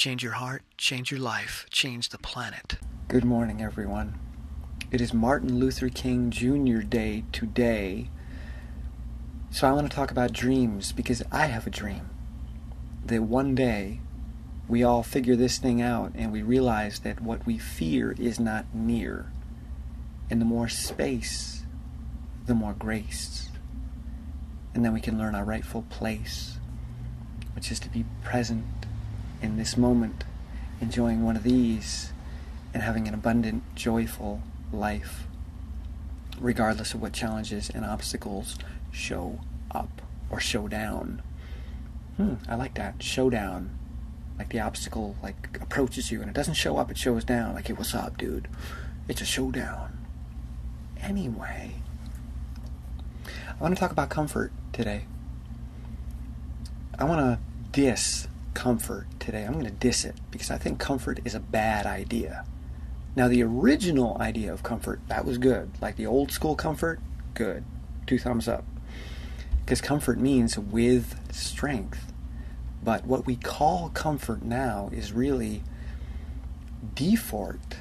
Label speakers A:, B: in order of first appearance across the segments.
A: Change your heart, change your life, change the planet.
B: Good morning, everyone. It is Martin Luther King Jr. Day today. So I want to talk about dreams because I have a dream that one day we all figure this thing out and we realize that what we fear is not near. And the more space, the more grace. And then we can learn our rightful place, which is to be present in this moment, enjoying one of these and having an abundant, joyful life, regardless of what challenges and obstacles show up or show down. I like that. Showdown. Like the obstacle approaches you and it doesn't show up, it shows down. Like, hey, what's up, dude? It's a showdown. Anyway, I want to talk about comfort today. I want to diss comfort today. I'm going to diss it because I think comfort is a bad idea. Now, the original idea of comfort, that was good. Like the old school comfort, good. 2 thumbs up. Because comfort means with strength. But what we call comfort now is really defort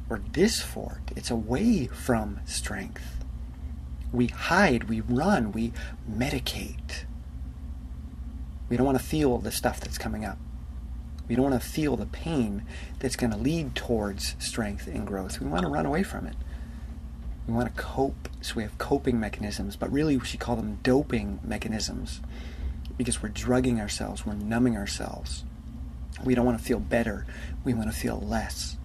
B: or disfort. It's away from strength. We hide, we run, we medicate. We don't want to feel the stuff that's coming up. We don't want to feel the pain that's going to lead towards strength and growth. We want to run away from it. We want to cope, so we have coping mechanisms, but really we should call them doping mechanisms because we're drugging ourselves, we're numbing ourselves. We don't want to feel better, we want to feel less.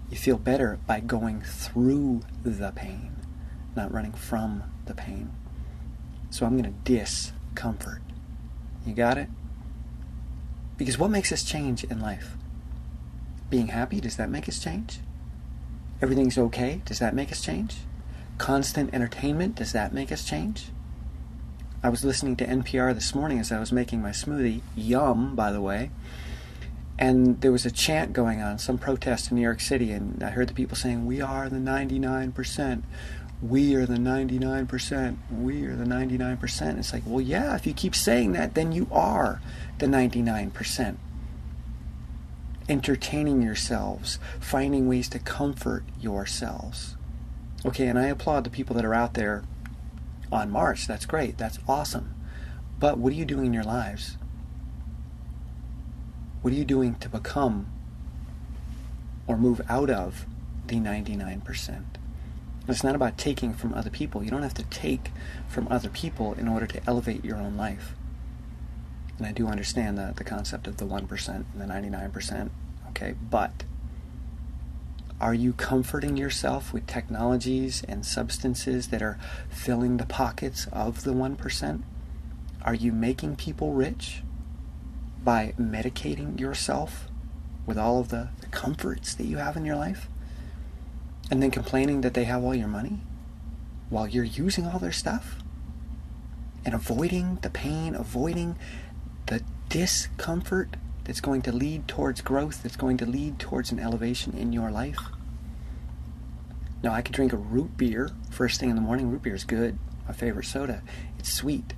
B: You feel better by going through the pain, not running from the pain. So I'm going to diss comfort. You got it? Because what makes us change in life? Being happy, does that make us change? Everything's okay, does that make us change? Constant entertainment, does that make us change? I was listening to NPR this morning as I was making my smoothie. Yum, by the way. And there was a chant going on, some protest in New York City, and I heard the people saying, "We are the 99%. We are the 99%. We are the 99%. It's like, well, yeah, if you keep saying that, then you are the 99%. Entertaining yourselves, finding ways to comfort yourselves. Okay, and I applaud the people that are out there on march. That's great. That's awesome. But what are you doing in your lives? What are you doing to become or move out of the 99%? It's not about taking from other people. You don't have to take from other people in order to elevate your own life. And I do understand the concept of the 1% and the 99%. Okay, but are you comforting yourself with technologies and substances that are filling the pockets of the 1%? Are you making people rich by medicating yourself with all of the comforts that you have in your life? And then complaining that they have all your money while you're using all their stuff? And avoiding the pain, avoiding the discomfort that's going to lead towards growth, that's going to lead towards an elevation in your life? Now, I could drink a root beer first thing in the morning. Root beer is good. My favorite soda. It's sweet.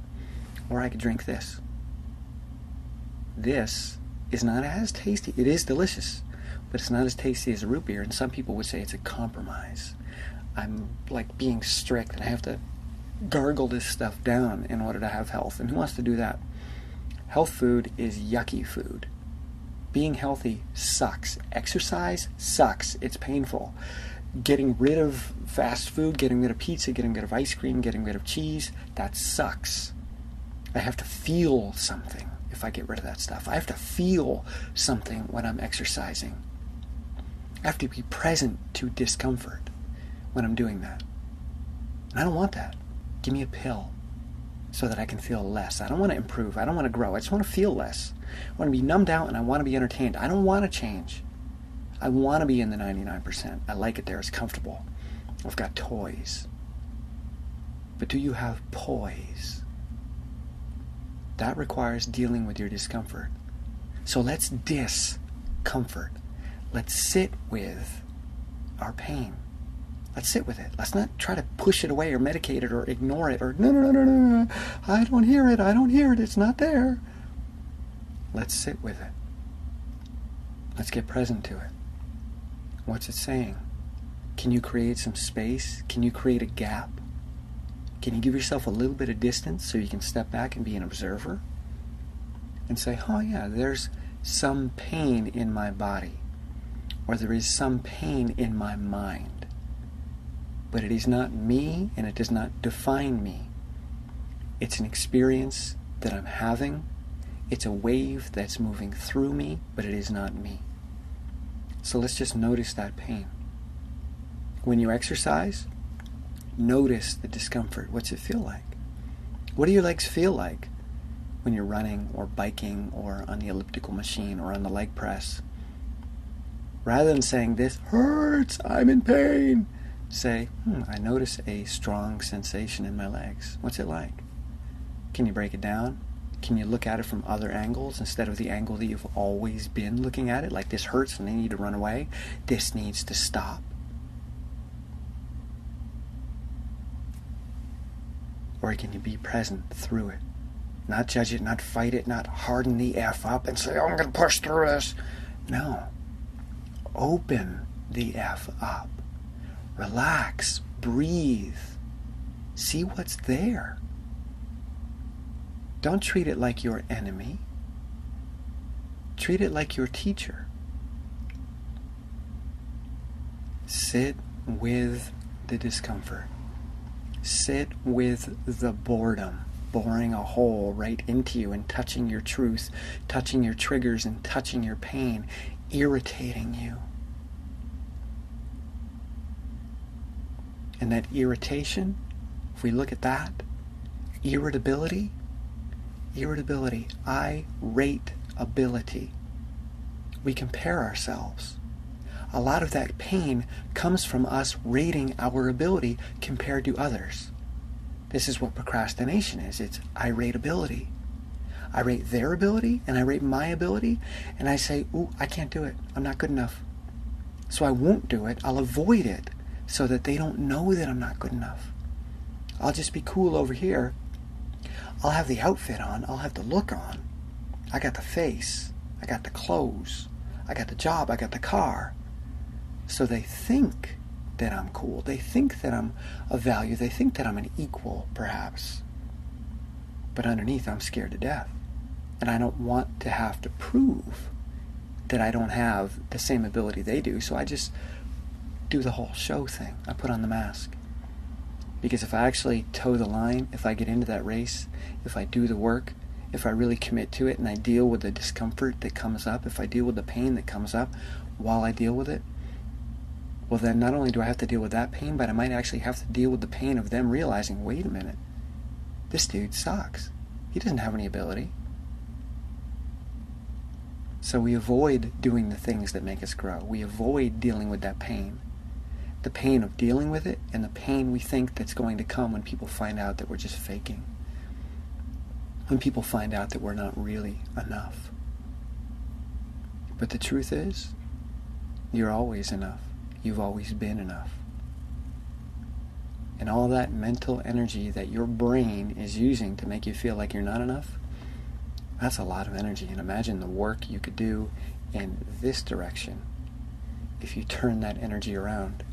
B: Or I could drink this. This is not as tasty. It is delicious, but it's not as tasty as a root beer, and some people would say it's a compromise. I'm like being strict, and I have to gargle this stuff down in order to have health. And who wants to do that? Health food is yucky food. Being healthy sucks. Exercise sucks. It's painful. Getting rid of fast food, getting rid of pizza, getting rid of ice cream, getting rid of cheese, that sucks. I have to feel something if I get rid of that stuff. I have to feel something when I'm exercising. I have to be present to discomfort when I'm doing that. And I don't want that. Give me a pill so that I can feel less. I don't want to improve. I don't want to grow. I just want to feel less. I want to be numbed out and I want to be entertained. I don't want to change. I want to be in the 99%. I like it there. It's comfortable. I've got toys. But do you have poise? That requires dealing with your discomfort. So let's discomfort. Let's sit with our pain. Let's sit with it. Let's not try to push it away or medicate it or ignore it or no. I don't hear it. It's not there. Let's sit with it. Let's get present to it. What's it saying? Can you create some space? Can you create a gap? Can you give yourself a little bit of distance so you can step back and be an observer? And say, oh yeah, there's some pain in my body. Or there is some pain in my mind. But it is not me, and it does not define me. It's an experience that I'm having. It's a wave that's moving through me, but it is not me. So let's just notice that pain. When you exercise, notice the discomfort. What's it feel like? What do your legs feel like when you're running or biking or on the elliptical machine or on the leg press? Rather than saying, this hurts, I'm in pain, say, I notice a strong sensation in my legs. What's it like? Can you break it down? Can you look at it from other angles instead of the angle that you've always been looking at it? Like, this hurts and I need to run away. This needs to stop. Or can you be present through it? Not judge it, not fight it, not harden the F up and say, I'm going to push through this. No. Open the F up. Relax. Breathe. See what's there. Don't treat it like your enemy. Treat it like your teacher. Sit with the discomfort. Sit with the boredom, boring a hole right into you and touching your truth, touching your triggers and touching your pain, irritating you. And that irritation, if we look at that, irritability, I rate ability. We compare ourselves. A lot of that pain comes from us rating our ability compared to others. This is what procrastination is. It's I rate ability. I rate their ability and I rate my ability, and I say, ooh, I can't do it. I'm not good enough. So I won't do it. I'll avoid it so that they don't know that I'm not good enough. I'll just be cool over here. I'll have the outfit on. I'll have the look on. I got the face. I got the clothes. I got the job. I got the car. So they think that I'm cool. They think that I'm of value. They think that I'm an equal, perhaps. But underneath, I'm scared to death. And I don't want to have to prove that I don't have the same ability they do. So I just do the whole show thing. I put on the mask. Because if I actually toe the line, if I get into that race, if I do the work, if I really commit to it and I deal with the discomfort that comes up, if I deal with the pain that comes up while I deal with it, well then not only do I have to deal with that pain, but I might actually have to deal with the pain of them realizing, wait a minute, this dude sucks. He doesn't have any ability. So we avoid doing the things that make us grow. We avoid dealing with that pain. The pain of dealing with it, and the pain we think that's going to come when people find out that we're just faking. When people find out that we're not really enough. But the truth is, you're always enough. You've always been enough. And all that mental energy that your brain is using to make you feel like you're not enough, that's a lot of energy. And imagine the work you could do in this direction if you turn that energy around.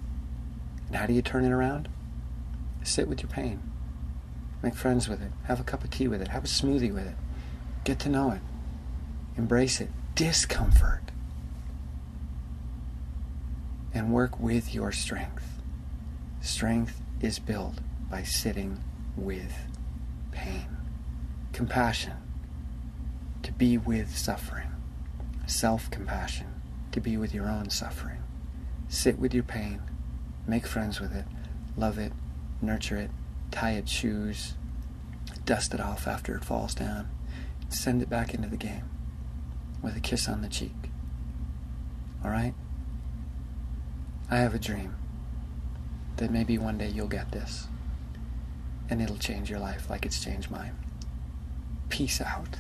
B: And how do you turn it around? Sit with your pain. Make friends with it. Have a cup of tea with it. Have a smoothie with it. Get to know it. Embrace it. Discomfort. And work with your strength. Strength is built by sitting with pain. Compassion. To be with suffering. Self-compassion. To be with your own suffering. Sit with your pain. Make friends with it, love it, nurture it, tie its shoes, dust it off after it falls down, send it back into the game with a kiss on the cheek. All right? I have a dream that maybe one day you'll get this, and it'll change your life like it's changed mine. Peace out.